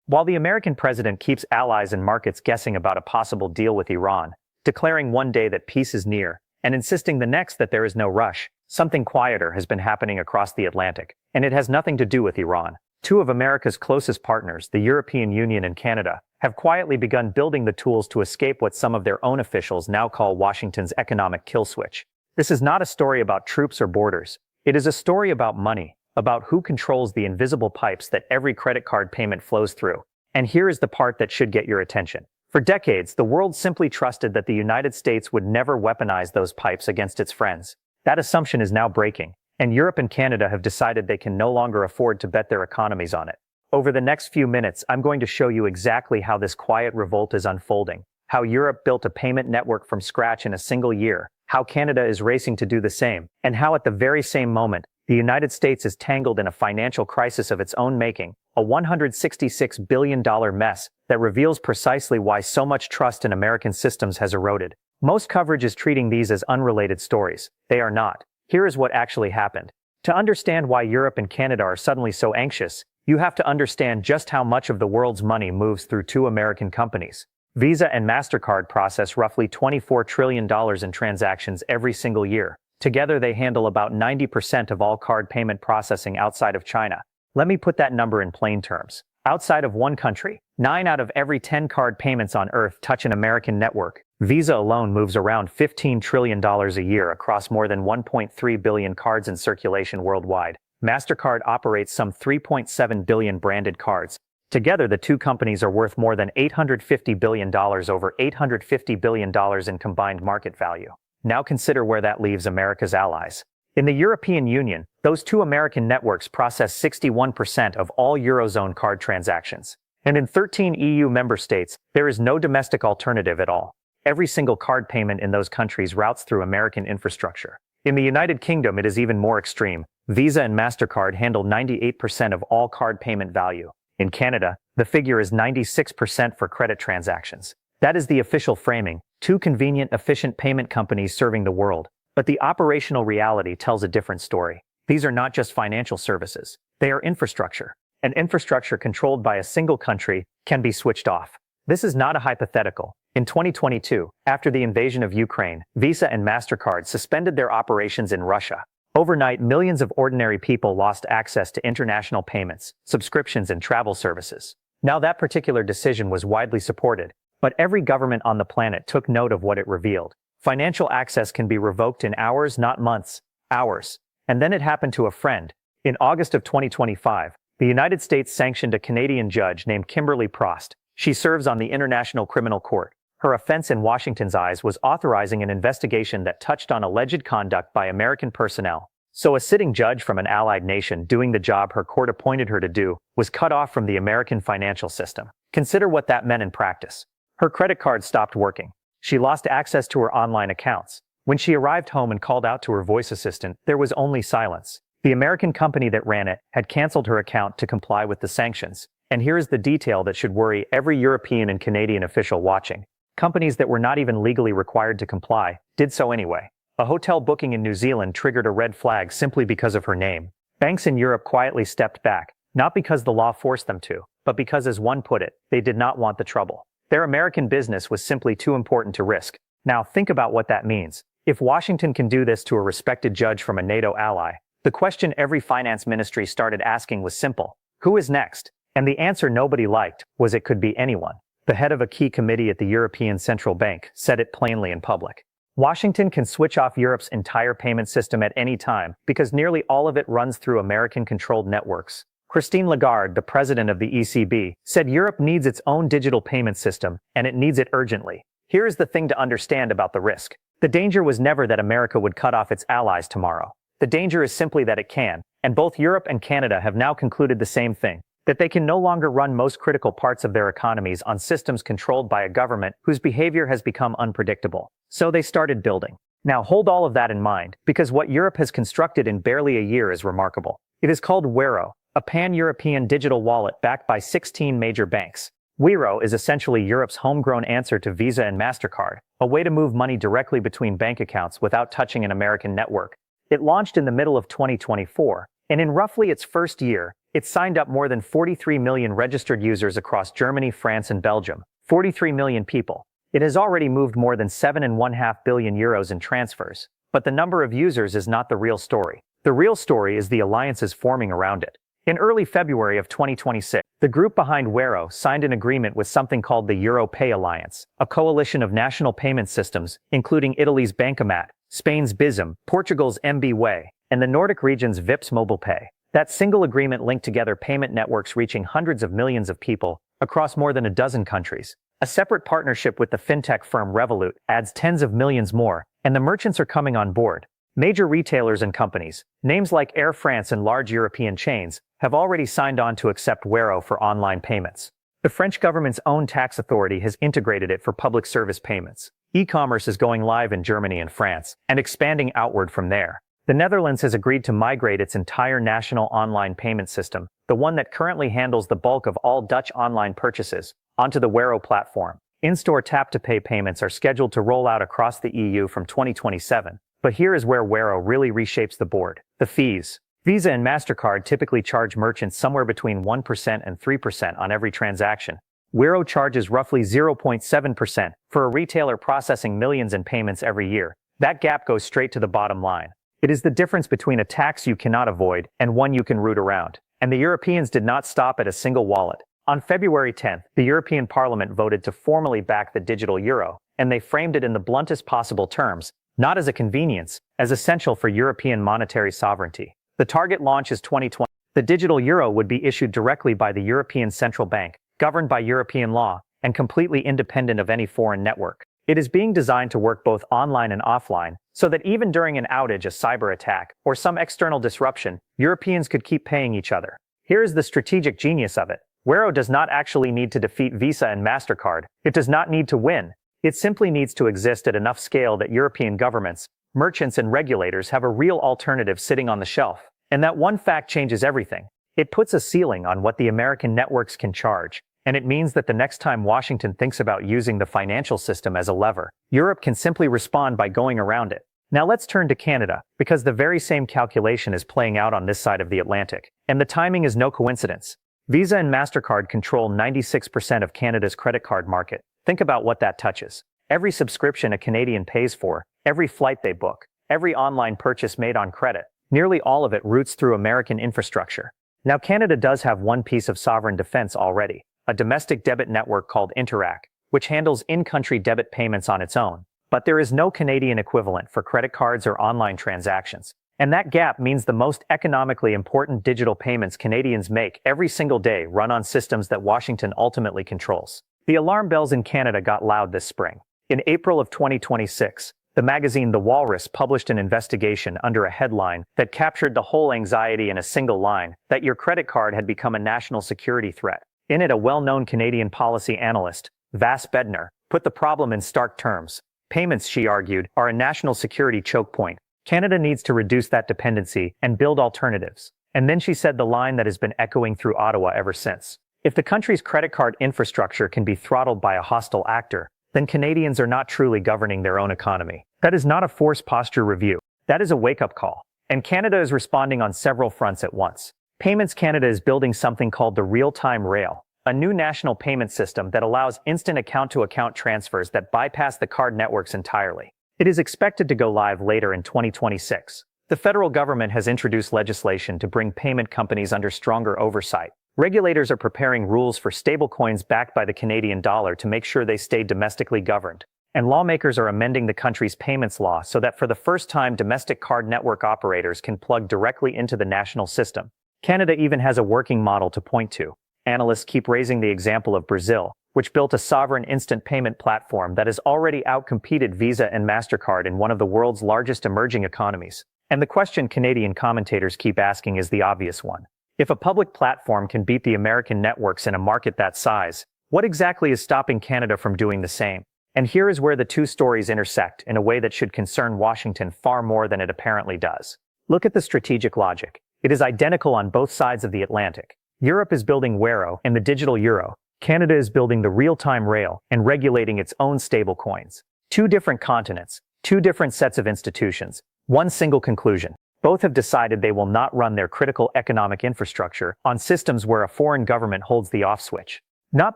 While the American president keeps allies and markets guessing about a possible deal with Iran, declaring one day that peace is near, and insisting the next that there is no rush, something quieter has been happening across the Atlantic, and it has nothing to do with Iran. Two of America's closest partners, the European Union and Canada, have quietly begun building the tools to escape what some of their own officials now call Washington's economic kill switch. This is not a story about troops or borders. It is a story about money, about who controls the invisible pipes that every credit card payment flows through. And here is the part that should get your attention. For decades, the world simply trusted that the United States would never weaponize those pipes against its friends. That assumption is now breaking, and Europe and Canada have decided they can no longer afford to bet their economies on it. Over the next few minutes, I'm going to show you exactly how this quiet revolt is unfolding, how Europe built a payment network from scratch in a single year, how Canada is racing to do the same, and how at the very same moment, the United States is tangled in a financial crisis of its own making, a $166 billion mess that reveals precisely why so much trust in American systems has eroded. Most coverage is treating these as unrelated stories. They are not. Here is what actually happened. To understand why Europe and Canada are suddenly so anxious, you have to understand just how much of the world's money moves through two American companies. Visa and MasterCard process roughly $24 trillion in transactions every single year. Together they handle about 90% of all card payment processing outside of China. Let me put that number in plain terms. Outside of one country, 9 out of every 10 card payments on Earth touch an American network. Visa alone moves around $15 trillion a year across more than 1.3 billion cards in circulation worldwide. MasterCard operates some 3.7 billion branded cards. Together, the two companies are worth more than $850 billion, over $850 billion in combined market value. Now consider where that leaves America's allies. In the European Union, those two American networks process 61% of all Eurozone card transactions. And in 13 EU member states, there is no domestic alternative at all. Every single card payment in those countries routes through American infrastructure. In the United Kingdom, it is even more extreme. Visa and MasterCard handle 98% of all card payment value. In Canada, the figure is 96% for credit transactions. That is the official framing, two convenient, efficient payment companies serving the world. But the operational reality tells a different story. These are not just financial services. They are infrastructure. And infrastructure controlled by a single country can be switched off. This is not a hypothetical. In 2022, after the invasion of Ukraine, Visa and MasterCard suspended their operations in Russia. Overnight, millions of ordinary people lost access to international payments, subscriptions, and travel services. Now, that particular decision was widely supported, but every government on the planet took note of what it revealed. Financial access can be revoked in hours, not months, hours. And then it happened to a friend. In August of 2025, the United States sanctioned a Canadian judge named Kimberly Prost. She serves on the International Criminal Court. Her offense in Washington's eyes was authorizing an investigation that touched on alleged conduct by American personnel. So a sitting judge from an allied nation doing the job her court appointed her to do was cut off from the American financial system. Consider what that meant in practice. Her credit card stopped working. She lost access to her online accounts. When she arrived home and called out to her voice assistant, there was only silence. The American company that ran it had canceled her account to comply with the sanctions. And here is the detail that should worry every European and Canadian official watching. Companies that were not even legally required to comply did so anyway. A hotel booking in New Zealand triggered a red flag simply because of her name. Banks in Europe quietly stepped back, not because the law forced them to, but because, as one put it, they did not want the trouble. Their American business was simply too important to risk. Now think about what that means. If Washington can do this to a respected judge from a NATO ally, the question every finance ministry started asking was simple: who is next? And the answer nobody liked was it could be anyone. The head of a key committee at the European Central Bank said it plainly in public. Washington can switch off Europe's entire payment system at any time because nearly all of it runs through American-controlled networks. Christine Lagarde, the president of the ECB, said Europe needs its own digital payment system, and it needs it urgently. Here is the thing to understand about the risk. The danger was never that America would cut off its allies tomorrow. The danger is simply that it can, and both Europe and Canada have now concluded the same thing: that they can no longer run most critical parts of their economies on systems controlled by a government whose behavior has become unpredictable. So they started building. Now hold all of that in mind, because what Europe has constructed in barely a year is remarkable. It is called Wero, a pan-European digital wallet backed by 16 major banks. Wero is essentially Europe's homegrown answer to Visa and MasterCard, a way to move money directly between bank accounts without touching an American network. It launched in the middle of 2024, and in roughly its first year, It's signed up more than 43 million registered users across Germany, France, and Belgium. 43 million people. It has already moved more than 7.5 billion euros in transfers. But the number of users is not the real story. The real story is the alliances forming around it. In early February of 2026, the group behind Wero signed an agreement with something called the Euro Pay Alliance, a coalition of national payment systems, including Italy's Bancomat, Spain's Bizum, Portugal's MBWay, and the Nordic region's Vipps Mobile Pay. That single agreement linked together payment networks reaching hundreds of millions of people across more than a dozen countries. A separate partnership with the fintech firm Revolut adds tens of millions more, and the merchants are coming on board. Major retailers and companies, names like Air France and large European chains, have already signed on to accept Wero for online payments. The French government's own tax authority has integrated it for public service payments. E-commerce is going live in Germany and France, and expanding outward from there. The Netherlands has agreed to migrate its entire national online payment system, the one that currently handles the bulk of all Dutch online purchases, onto the Wero platform. In-store tap-to-pay payments are scheduled to roll out across the EU from 2027. But here is where Wero really reshapes the board. The fees. Visa and MasterCard typically charge merchants somewhere between 1% and 3% on every transaction. Wero charges roughly 0.7% for a retailer processing millions in payments every year. That gap goes straight to the bottom line. It is the difference between a tax you cannot avoid and one you can root around. And the Europeans did not stop at a single wallet. On February 10th, the European Parliament voted to formally back the digital euro, and they framed it in the bluntest possible terms, not as a convenience, as essential for European monetary sovereignty. The target launch is 2020. The digital euro would be issued directly by the European Central Bank, governed by European law, and completely independent of any foreign network. It is being designed to work both online and offline, so that even during an outage, a cyber attack, or some external disruption, Europeans could keep paying each other. Here is the strategic genius of it. Wero does not actually need to defeat Visa and MasterCard. It does not need to win. It simply needs to exist at enough scale that European governments, merchants, and regulators have a real alternative sitting on the shelf. And that one fact changes everything. It puts a ceiling on what the American networks can charge, and it means that the next time Washington thinks about using the financial system as a lever, Europe can simply respond by going around it. Now let's turn to Canada, because the very same calculation is playing out on this side of the Atlantic. And the timing is no coincidence. Visa and MasterCard control 96% of Canada's credit card market. Think about what that touches. Every subscription a Canadian pays for, every flight they book, every online purchase made on credit, nearly all of it routes through American infrastructure. Now Canada does have one piece of sovereign defense already, a domestic debit network called Interac, which handles in-country debit payments on its own. But there is no Canadian equivalent for credit cards or online transactions. And that gap means the most economically important digital payments Canadians make every single day run on systems that Washington ultimately controls. The alarm bells in Canada got loud this spring. In April of 2026, the magazine The Walrus published an investigation under a headline that captured the whole anxiety in a single line, that your credit card had become a national security threat. In it, a well-known Canadian policy analyst, Vas Bednar, put the problem in stark terms. Payments, she argued, are a national security choke point. Canada needs to reduce that dependency and build alternatives. And then she said the line that has been echoing through Ottawa ever since. If the country's credit card infrastructure can be throttled by a hostile actor, then Canadians are not truly governing their own economy. That is not a forced posture review. That is a wake-up call. And Canada is responding on several fronts at once. Payments Canada is building something called the Real-Time Rail, a new national payment system that allows instant account-to-account transfers that bypass the card networks entirely. It is expected to go live later in 2026. The federal government has introduced legislation to bring payment companies under stronger oversight. Regulators are preparing rules for stablecoins backed by the Canadian dollar to make sure they stay domestically governed. And lawmakers are amending the country's payments law so that for the first time domestic card network operators can plug directly into the national system. Canada even has a working model to point to. Analysts keep raising the example of Brazil, which built a sovereign instant payment platform that has already outcompeted Visa and MasterCard in one of the world's largest emerging economies. And the question Canadian commentators keep asking is the obvious one. If a public platform can beat the American networks in a market that size, what exactly is stopping Canada from doing the same? And here is where the two stories intersect in a way that should concern Washington far more than it apparently does. Look at the strategic logic. It is identical on both sides of the Atlantic. Europe is building Wero and the digital euro. Canada is building the real-time rail and regulating its own stablecoins. Two different continents, two different sets of institutions, one single conclusion. Both have decided they will not run their critical economic infrastructure on systems where a foreign government holds the off switch. Not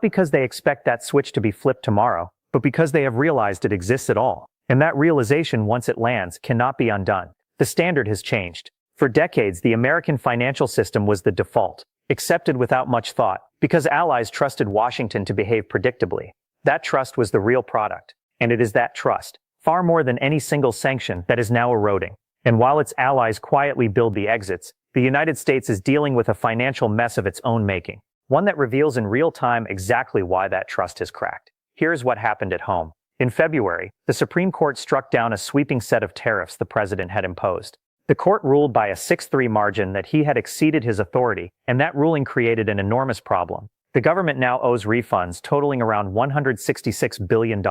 because they expect that switch to be flipped tomorrow, but because they have realized it exists at all. And that realization, once it lands, cannot be undone. The standard has changed. For decades, the American financial system was the default, accepted without much thought, because allies trusted Washington to behave predictably. That trust was the real product, and it is that trust, far more than any single sanction, that is now eroding. And while its allies quietly build the exits, the United States is dealing with a financial mess of its own making, one that reveals in real time exactly why that trust has cracked. Here's what happened at home. In February, the Supreme Court struck down a sweeping set of tariffs the president had imposed. The court ruled by a 6-3 margin that he had exceeded his authority, and that ruling created an enormous problem. The government now owes refunds totaling around $166 billion.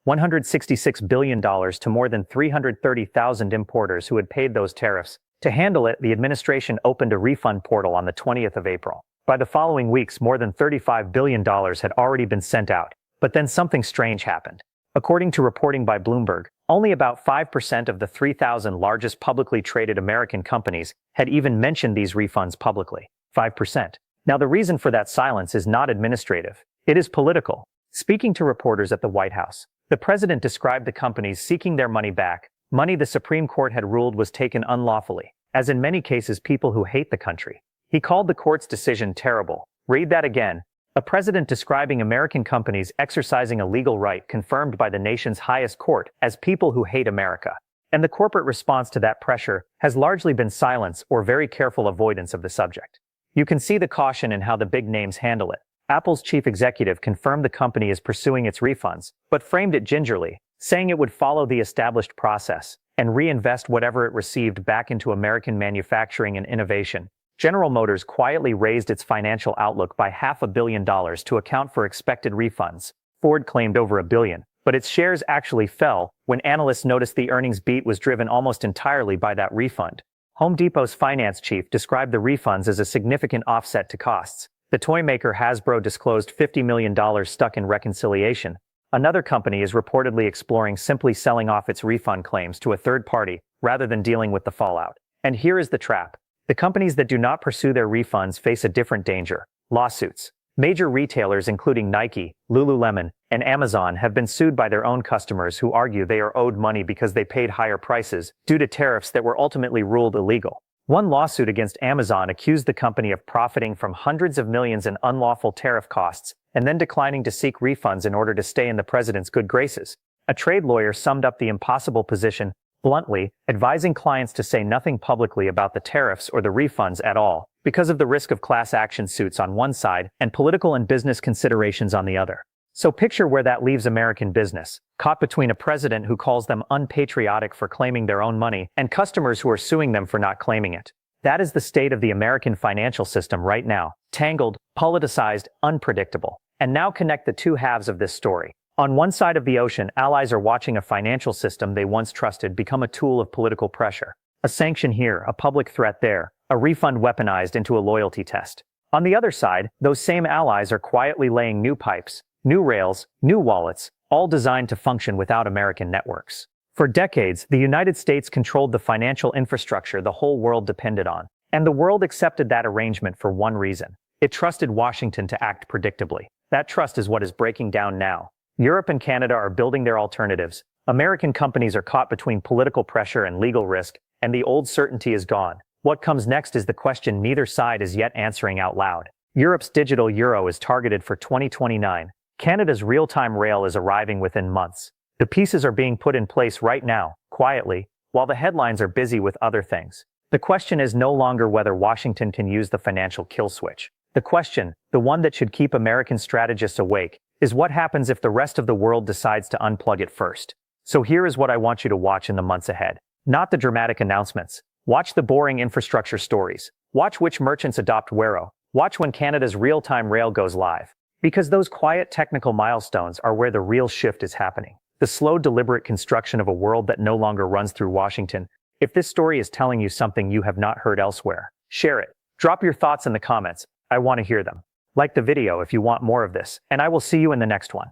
$166 billion to more than 330,000 importers who had paid those tariffs. To handle it, the administration opened a refund portal on the 20th of April. By the following weeks, more than $35 billion had already been sent out. But then something strange happened. According to reporting by Bloomberg, only about 5% of the 3,000 largest publicly traded American companies had even mentioned these refunds publicly. 5%. Now, the reason for that silence is not administrative. It is political. Speaking to reporters at the White House, the president described the companies seeking their money back, money the Supreme Court had ruled was taken unlawfully, as in many cases people who hate the country. He called the court's decision terrible. Read that again. A president describing American companies exercising a legal right confirmed by the nation's highest court as people who hate America. And the corporate response to that pressure has largely been silence or very careful avoidance of the subject. You can see the caution in how the big names handle it. Apple's chief executive confirmed the company is pursuing its refunds, but framed it gingerly, saying it would follow the established process and reinvest whatever it received back into American manufacturing and innovation. General Motors quietly raised its financial outlook by $500 million to account for expected refunds. Ford claimed over $1 billion, but its shares actually fell when analysts noticed the earnings beat was driven almost entirely by that refund. Home Depot's finance chief described the refunds as a significant offset to costs. The toy maker Hasbro disclosed $50 million stuck in reconciliation. Another company is reportedly exploring simply selling off its refund claims to a third party rather than dealing with the fallout. And here is the trap. The companies that do not pursue their refunds face a different danger: lawsuits. Major retailers including Nike, Lululemon, and Amazon have been sued by their own customers who argue they are owed money because they paid higher prices due to tariffs that were ultimately ruled illegal. One lawsuit against Amazon accused the company of profiting from hundreds of millions in unlawful tariff costs and then declining to seek refunds in order to stay in the president's good graces. A trade lawyer summed up the impossible position bluntly, advising clients to say nothing publicly about the tariffs or the refunds at all, because of the risk of class action suits on one side and political and business considerations on the other. So picture where that leaves American business, caught between a president who calls them unpatriotic for claiming their own money and customers who are suing them for not claiming it. That is the state of the American financial system right now: tangled, politicized, unpredictable. And now connect the two halves of this story. On one side of the ocean, allies are watching a financial system they once trusted become a tool of political pressure. A sanction here, a public threat there, a refund weaponized into a loyalty test. On the other side, those same allies are quietly laying new pipes, new rails, new wallets, all designed to function without American networks. For decades, the United States controlled the financial infrastructure the whole world depended on. And the world accepted that arrangement for one reason: it trusted Washington to act predictably. That trust is what is breaking down now. Europe and Canada are building their alternatives. American companies are caught between political pressure and legal risk, and the old certainty is gone. What comes next is the question neither side is yet answering out loud. Europe's digital euro is targeted for 2029. Canada's real-time rail is arriving within months. The pieces are being put in place right now, quietly, while the headlines are busy with other things. The question is no longer whether Washington can use the financial kill switch. The question, the one that should keep American strategists awake, is what happens if the rest of the world decides to unplug it first. So here is what I want you to watch in the months ahead. Not the dramatic announcements. Watch the boring infrastructure stories. Watch which merchants adopt Wero. Watch when Canada's real-time rail goes live. Because those quiet technical milestones are where the real shift is happening. The slow, deliberate construction of a world that no longer runs through Washington. If this story is telling you something you have not heard elsewhere, share it. Drop your thoughts in the comments. I want to hear them. Like the video if you want more of this, and I will see you in the next one.